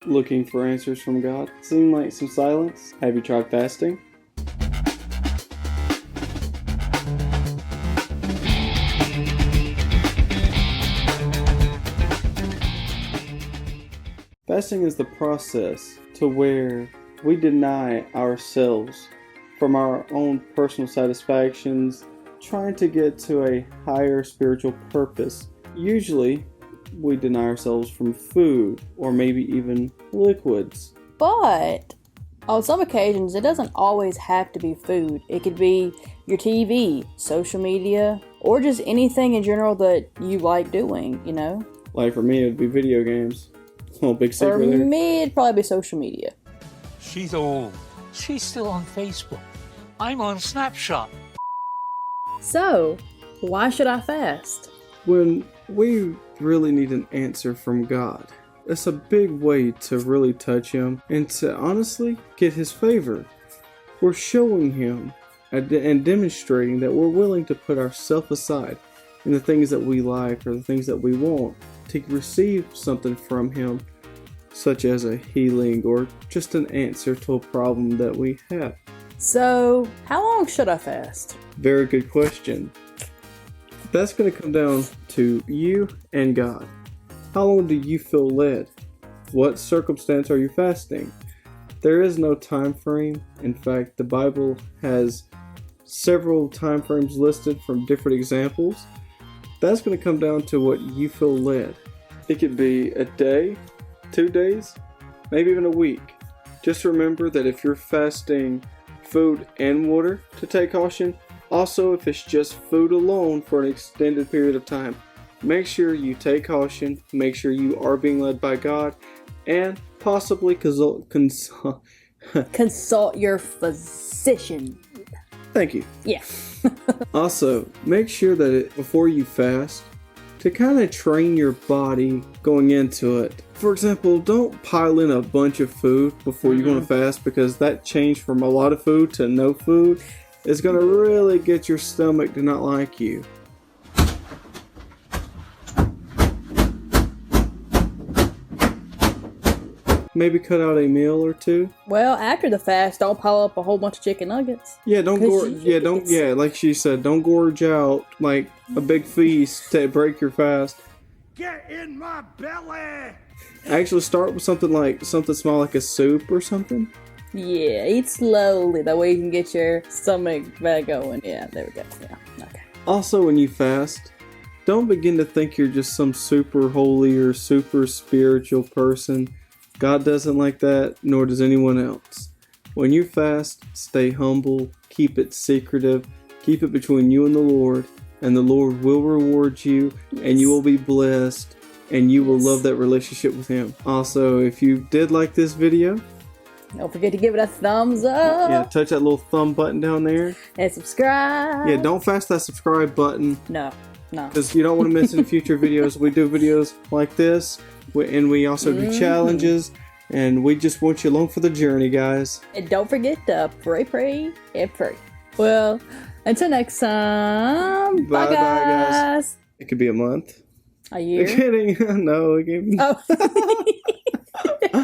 Looking for answers from God? Seem like some silence? Have you tried fasting? Fasting is the process to where we deny ourselves from our own personal satisfactions, trying to get to a higher spiritual purpose. Usually, we deny ourselves from food or maybe even liquids. But on some occasions, it doesn't always have to be food. It could be your TV, social media, or just anything in general that you like doing, you know? Like for me, it'd be video games. Oh, big secret For there. me, it'd probably be social media. She's old. She's still on Facebook. I'm on Snapshot. So, why should I fast? When we really need an answer from God, it's a big way to really touch Him and to honestly get His favor. We're showing Him and demonstrating that we're willing to put ourselves aside in the things that we like or the things that we want to receive something from Him, such as a healing or just an answer to a problem that we have. So, how long should I fast? Very good question. That's going to come down to you and God. How long do you feel led? What circumstance are you fasting? There is no time frame. In fact, the Bible has several time frames listed from different examples. That's going to come down to what you feel led. It could be a day, 2 days, maybe even a week. Just remember that if you're fasting food and water, to take caution. Also, if it's just food alone for an extended period of time, make sure you take caution, make sure you are being led by God, and possibly consult your physician. Thank you. Yeah. Also, make sure that before you fast, to kind of train your body going into it. For example, don't pile in a bunch of food before you're going to fast, because that change from a lot of food to no food is going to really get your stomach to not like you. Maybe cut out a meal or two. Well, after the fast, don't pile up a whole bunch of chicken nuggets. Yeah, like she said, don't gorge out like a big feast to break your fast. Get in my belly! Actually, start with something small like a soup or something. Yeah, eat slowly. That way you can get your stomach back going. Yeah, there we go. Yeah, okay. Also, when you fast, don't begin to think you're just some super holy or super spiritual person. God doesn't like that, nor does anyone else. When you fast, stay humble, keep it secretive, keep it between you and the Lord will reward you, and you will be blessed, and you will love that relationship with Him. Also, if you did like this video, don't forget to give it a thumbs up. Yeah, touch that little thumb button down there. And subscribe. Yeah, don't fast that subscribe button. No. Because you don't want to miss any future videos. We do videos like this, and we also do challenges, and we just want you along for the journey, guys. And don't forget to pray, and pray. Well, until next time. Bye, guys. It could be a month. A year. I'm kidding. No, it can't be. Oh.